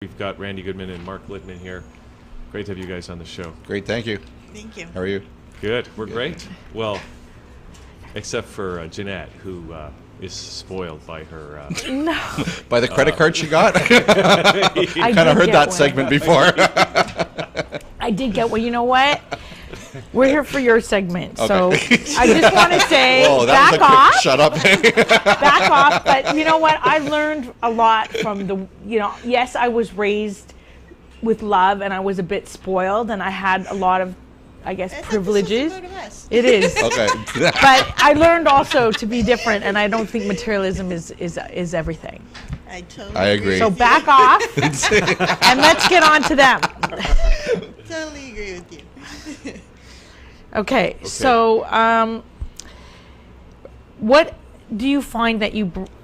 We've got Randi Goodman and MarkLitman here. Great to have you guys on the show. Great, thank you. Thank you. How are you? Good, we're great. Well, except for Jeanette, who is spoiled by her... No. By the credit card she got? I Kind of heard that one. segment before. I did get one. You know what? We're here for your segment. So Okay. I just want to say, Whoa, that back was a off. quick shut up. Back off. But you know what? I learned a lot from yes, I was raised with love and I was a bit spoiled and I had a lot of, I guess, privileges. It is. Okay. But I learned also to be different, and I don't think materialism is everything. I agree. So back off and let's get on to them. Totally agree with you. Okay. So what do you find that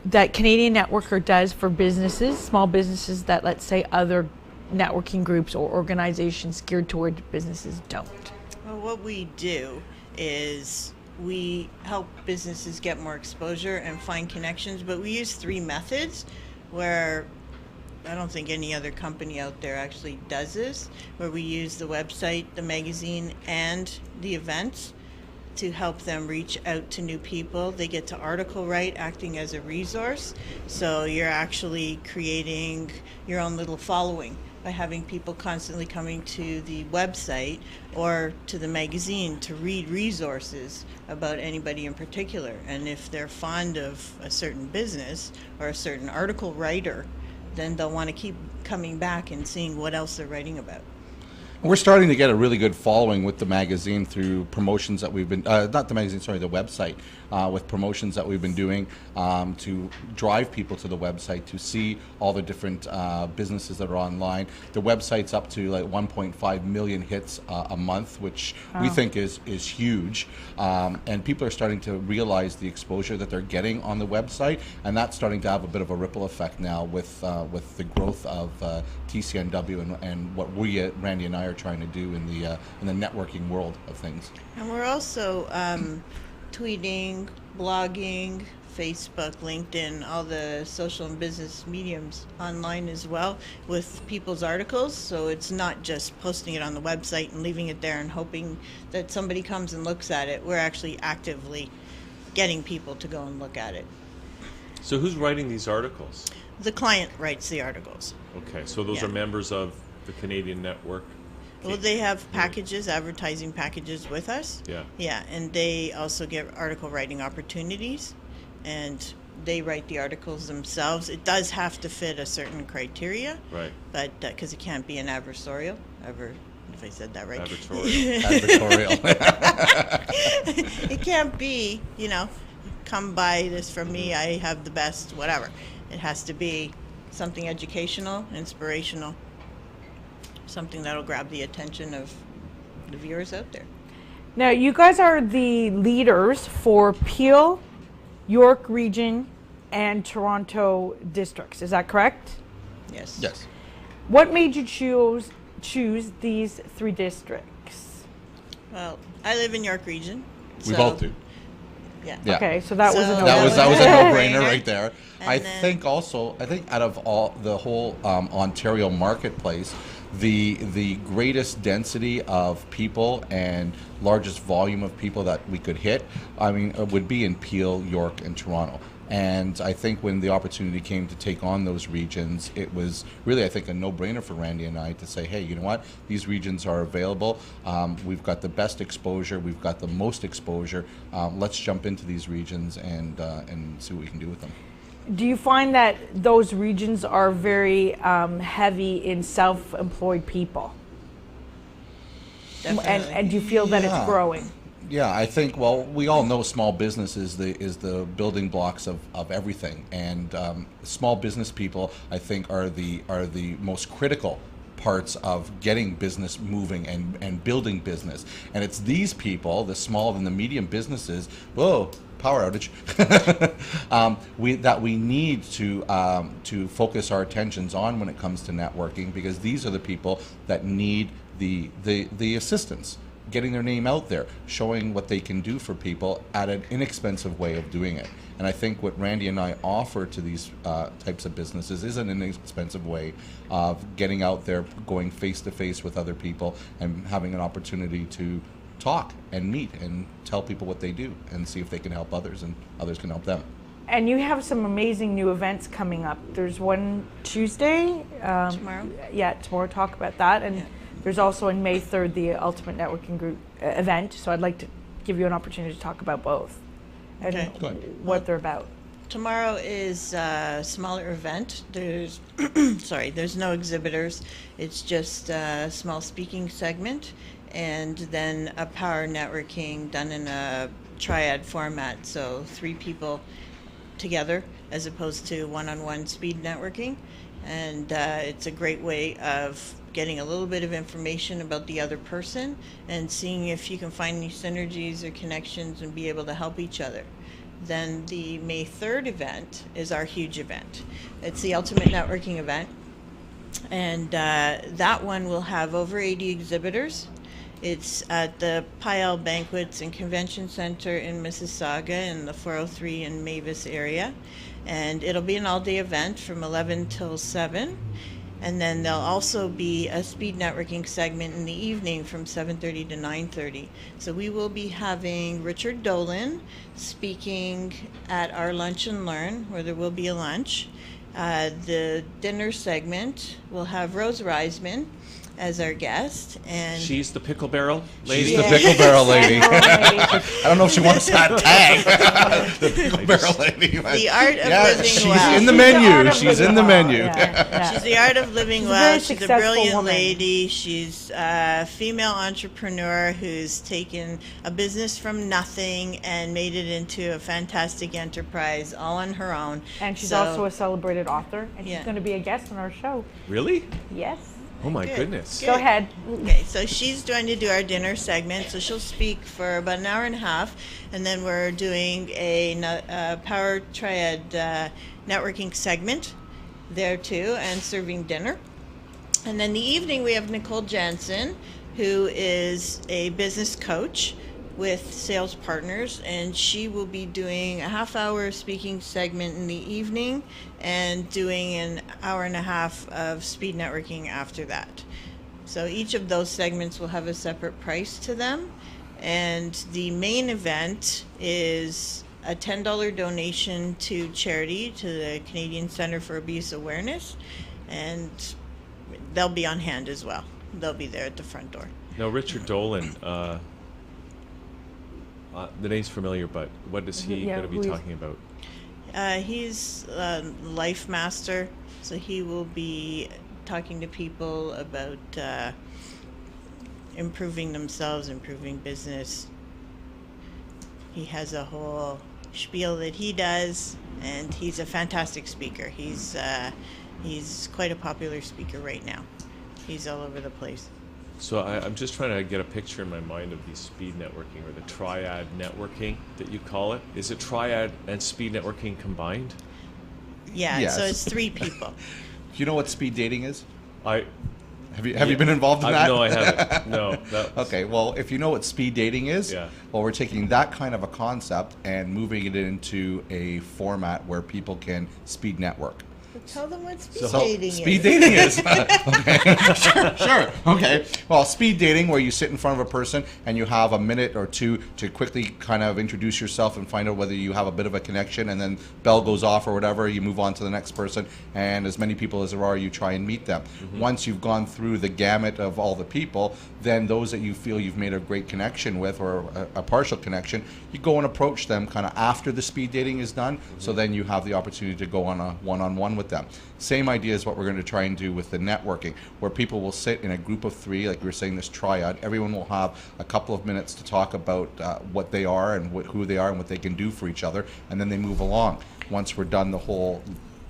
that Canadian Networker does for businesses, small businesses that, let's say, other networking groups or organizations geared toward businesses don't? Well, what we do is we help businesses get more exposure and find connections, but we use 3 methods where I don't think any other company out there actually does this, where we use the website, the magazine, and the events to help them reach out to new people. They get to article write, acting as a resource, so you're actually creating your own little following by having people constantly coming to the website or to the magazine to read resources about anybody in particular. And if they're fond of a certain business or a certain article writer, then they'll want to keep coming back and seeing what else they're writing about. We're starting to get a really good following with the magazine through promotions that we've been, not the magazine, sorry, the website, with promotions that we've been doing to drive people to the website to see all the different businesses that are online. The website's up to like 1.5 million hits a month, which we think is huge. And people are starting to realize the exposure that they're getting on the website, and that's starting to have a bit of a ripple effect now with the growth of TCNW and what we, Randi and I, are trying to do in the networking world of things. And we're also tweeting, blogging, Facebook, LinkedIn, all the social and business mediums online as well with people's articles. So it's not just posting it on the website and leaving it there and hoping that somebody comes and looks at it. We're actually actively getting people to go and look at it. So who's writing these articles? The client writes the articles. Okay, so those Yeah. are members of the Canadian Network? Well, they have packages, advertising packages with us. Yeah. Yeah, and they also get article writing opportunities, and they write the articles themselves. It does have to fit a certain criteria, Right. but because it can't be an adversarial, if I said that right. Advertorial. Advertorial. It can't be, come buy this from me, I have the best, whatever. It has to be something educational, inspirational, something that'll grab the attention of the viewers out there. Now, you guys are the leaders for Peel, York Region, and Toronto districts. Is that correct? Yes. Yes. What made you choose these 3 districts? Well, I live in York Region. We so, both do. Yeah. Yeah. Okay, so that was a So no. That was a no-brainer right there. And I then- think out of all the whole Ontario marketplace, the greatest density of people and largest volume of people that we could hit, would be in Peel, York, and Toronto. And I think when the opportunity came to take on those regions, it was really, I think, a no-brainer for Randi and I to say, hey, you know what? These regions are available. We've got the best exposure. We've got the most exposure. Let's jump into these regions and see what we can do with them. Do you find that those regions are very heavy in self-employed people? Definitely. And do you feel that it's growing? Yeah, I think, well, we all know small business is the building blocks of everything, and small business people, I think, are the most critical parts of getting business moving and building business. And it's these people, the small and the medium businesses, whoa, power outage, that we need to focus our attentions on when it comes to networking, because these are the people that need the assistance. getting their name out there, showing what they can do for people at an inexpensive way of doing it. And I think what Randy and I offer to these types of businesses is an inexpensive way of getting out there, going face to face with other people, and having an opportunity to talk and meet and tell people what they do and see if they can help others and others can help them. And you have some amazing new events coming up. There's one Tuesday. Tomorrow? Yeah, tomorrow. Talk about that. And there's also on May 3rd the Ultimate Networking Group event. So I'd like to give you an opportunity to talk about both and what they're about. Tomorrow is a smaller event. There's there's no exhibitors. It's just a small speaking segment, and then a power networking done in a triad format. So 3 people together as opposed to one-on-one speed networking, and it's a great way of getting a little bit of information about the other person and seeing if you can find any synergies or connections and be able to help each other. Then the May 3rd event is our huge event. It's the Ultimate Networking event, and that one will have over 80 exhibitors. It's at the Pyle Banquets and Convention Center in Mississauga in the 403 and Mavis area. And it'll be an all-day event from 11 till 7. And then there'll also be a speed networking segment in the evening from 7:30 to 9:30. So we will be having Richard Dolan speaking at our Lunch and Learn, where there will be a lunch. The dinner segment will have Rose Reisman as our guest, and She's the pickle barrel lady. She's the pickle barrel lady. I don't know if she wants that tag. The pickle barrel lady. the art of living she's well. in the She's the art menu. of She's living in the well, menu. yeah. She's the art of living She's a well. very She's a successful brilliant woman. lady. She's a female entrepreneur who's taken a business from nothing and made it into a fantastic enterprise all on her own. And she's So- also a celebrated author, and Yeah. she's going to be a guest on our show. Really? Yes. Oh my Good. goodness. Good. Go ahead. Okay, so she's going to do our dinner segment. So she'll speak for about an hour and a half, and then we're doing a Power Triad networking segment there too, and serving dinner. And then the evening we have Nicole Jansen, who is a business coach with sales partners, and she will be doing a half-hour speaking segment in the evening and doing an hour and a half of speed networking after that. So each of those segments will have a separate price to them, and the main event is a $10 donation to charity, to the Canadian Centre for Abuse Awareness, and they'll be on hand as well. They'll be there at the front door. Now, Richard Dolan, the name's familiar, but what is he Yeah, going to be who is- talking about? He's a life master, so he will be talking to people about improving themselves, improving business. He has a whole spiel that he does, and he's a fantastic speaker. He's quite a popular speaker right now. He's all over the place. So I'm just trying to get a picture in my mind of the speed networking, or the triad networking that you call it. Is it triad and speed networking combined? Yeah, Yes. so it's 3 people. Do you know what speed dating is? I Have you been involved in that? No, I haven't. No. Okay, well, if you know what speed dating is, Yeah. well, we're taking that kind of a concept and moving it into a format where people can speed network. Tell them what speed So dating speed is. dating is okay. Sure. Okay. Well, speed dating, where you sit in front of a person and you have a minute or two to quickly kind of introduce yourself and find out whether you have a bit of a connection, and then bell goes off or whatever, you move on to the next person, and as many people as there are, you try and meet them. Once you've gone through the gamut of all the people, then those that you feel you've made a great connection with, or a partial connection, you go and approach them kind of after the speed dating is done, so then you have the opportunity to go on a one-on-one with them. Same idea is what we're going to try and do with the networking, where people will sit in a group of 3, like we were saying, this triad. Everyone will have a couple of minutes to talk about what they are and who they are and what they can do for each other, and then they move along. Once we're done the whole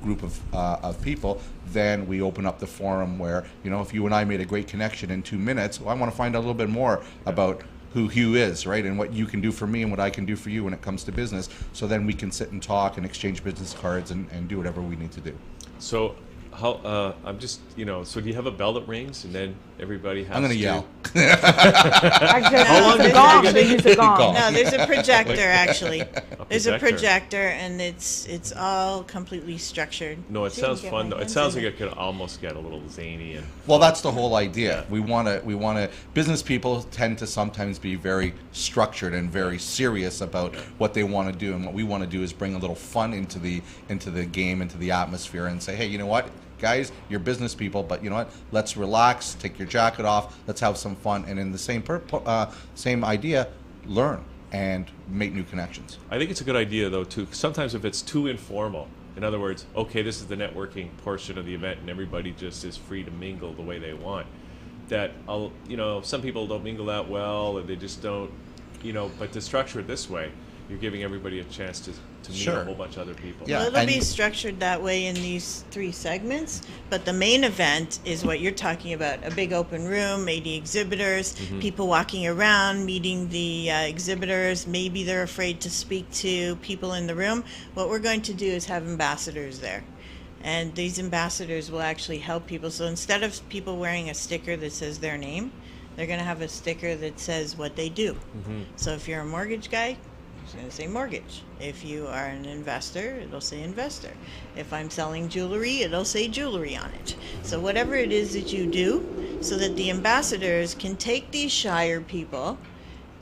group of people, then we open up the forum where, you know, if you and I made a great connection in 2 minutes, well, I want to find out a little bit more about who Hugh is, right, and what you can do for me and what I can do for you when it comes to business. So then we can sit and talk and exchange business cards and do whatever we need to do. So how I'm just, so do you have a bell that rings and then everybody has I'm going to to yell. Actually, How long it's a did gong. you They use a gong. No, there's a projector actually. There's a projector. projector, and it's all completely structured. No, it So you can sounds get fun my though. It hands sounds in like it could almost get a little zany and Well, that's the whole idea. Yeah. We want to. Business people tend to sometimes be very structured and very serious about what they want to do, and what we want to do is bring a little fun into the game, into the atmosphere, and say, hey, you know what, guys, you're business people, but you know what? Let's relax, take your jacket off, let's have some fun, and in the same idea, learn and make new connections. I think it's a good idea though too. Sometimes if it's too informal, in other words, okay, this is the networking portion of the event, and everybody just is free to mingle the way they want. That some people don't mingle that well, or they just don't, But to structure it this way, you're giving everybody a chance to meet Sure. a whole bunch of other people. Yeah. Well, it'll be and- structured that way in these 3 segments, but the main event is what you're talking about, a big open room, 80 exhibitors, people walking around, meeting the exhibitors. Maybe they're afraid to speak to people in the room. What we're going to do is have ambassadors there. And these ambassadors will actually help people. So instead of people wearing a sticker that says their name, they're going to have a sticker that says what they do. So if you're a mortgage guy, it's going to say mortgage. If you are an investor, it'll say investor. If I'm selling jewelry, it'll say jewelry on it. So whatever it is that you do, so that the ambassadors can take these shire people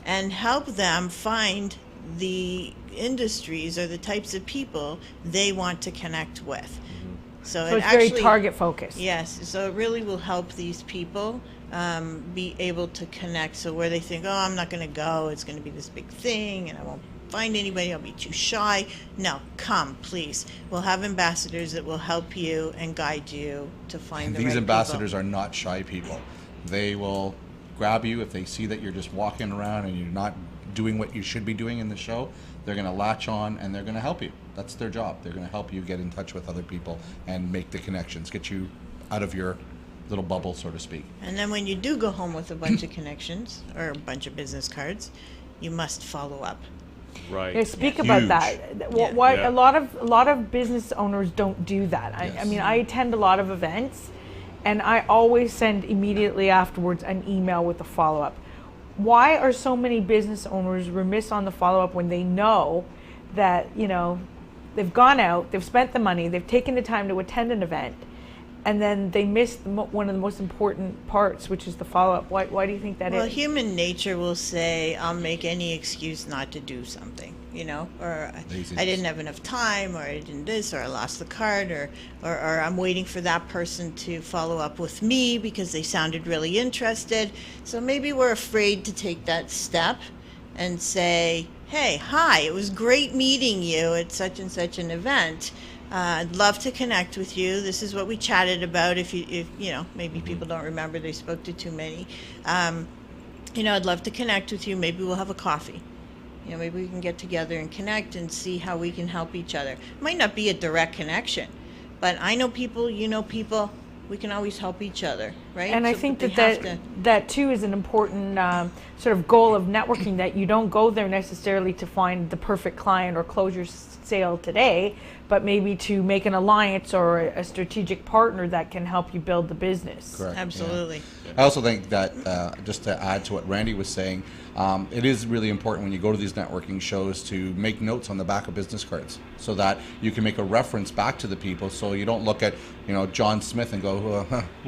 and help them find the industries or the types of people they want to connect with. So So it it's actually, very target focused. Yes, so it really will help these people be able to connect. So where they think, oh, I'm not going to go, it's going to be this big thing, and I won't find anybody, I'll be too shy. No, come, please. We'll have ambassadors that will help you and guide you to find And the these right ambassadors people. are not shy people. They will grab you if they see that you're just walking around and you're not doing what you should be doing in the show. They're going to latch on and they're going to help you. That's their job. They're going to help you get in touch with other people and make the connections, get you out of your little bubble, so to speak. And then when you do go home with a bunch of connections or a bunch of business cards, you must follow up. Right. Yeah, speak about Huge. that. Yeah. Why Yeah. a lot of business owners don't do that. I Yes. mean, I attend a lot of events, and I always send immediately afterwards an email with a follow up. Why are so many business owners remiss on the follow up when they know that they've gone out, they've spent the money, they've taken the time to attend an event, and then they missed one of the most important parts, which is the follow-up? Why do you think that Well, is? human nature will say, I'll make any excuse not to do something, or Laziness. I didn't have enough time, or I didn't this, or I lost the card, or I'm waiting for that person to follow up with me because they sounded really interested. So maybe we're afraid to take that step and say, hey, hi, it was great meeting you at such and such an event. I'd love to connect with you. This is what we chatted about. If maybe people don't remember, they spoke to too many. I'd love to connect with you. Maybe we'll have a coffee. Maybe we can get together and connect and see how we can help each other. It might not be a direct connection, but I know people, you know people. We can always help each other, right? And I So, think but that they have to- that too is an important sort of goal of networking, that you don't go there necessarily to find the perfect client or close your sale today, but maybe to make an alliance or a strategic partner that can help you build the business. Correct. Absolutely. Yeah. I also think that, just to add to what Randy was saying, it is really important when you go to these networking shows to make notes on the back of business cards so that you can make a reference back to the people, so you don't look at John Smith and go,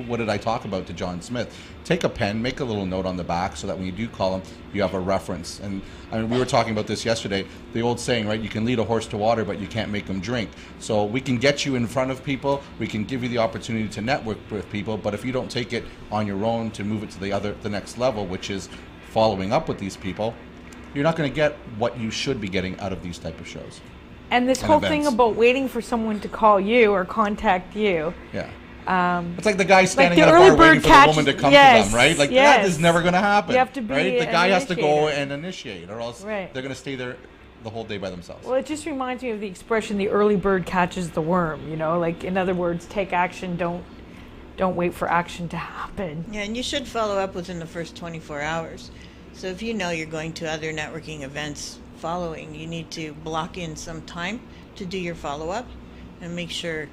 what did I talk about to John Smith? Take a pen, make a little note on the back so that when you do call him, you have a reference. And I mean, we were talking about this yesterday, the old saying, right? You can lead a horse to water, but you can't make them drink. So we can get you in front of people, we can give you the opportunity to network with people, but if you don't take it on your own to move it to the next level, which is following up with these people, you're not going to get what you should be getting out of these type of shows. And this And whole events. thing about waiting for someone to call you or contact you. Yeah. It's like the guy standing the at a early bar waiting bird for the woman to catches- come yes, to them, right? Like yes. that is never going to happen. You have to be right? The an guy has to go initiator. and initiate, or else Right. they're going to stay there the whole day by themselves. Well, it just reminds me of the expression, the early bird catches the worm, like, in other words, take action, don't wait for action to happen. Yeah, and you should follow up within the first 24 hours. So if you're going to other networking events following, you need to block in some time to do your follow-up and make sure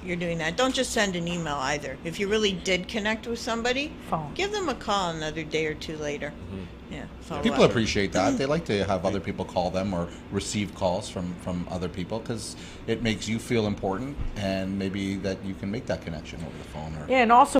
you're doing that. Don't just send an email either. If you really did connect with somebody, Phone. give them a call another day or two later. Yeah, follow People up. appreciate that. They like to have other people call them or receive calls from other people because it makes you feel important, and maybe that you can make that connection over the phone. Or Yeah, and also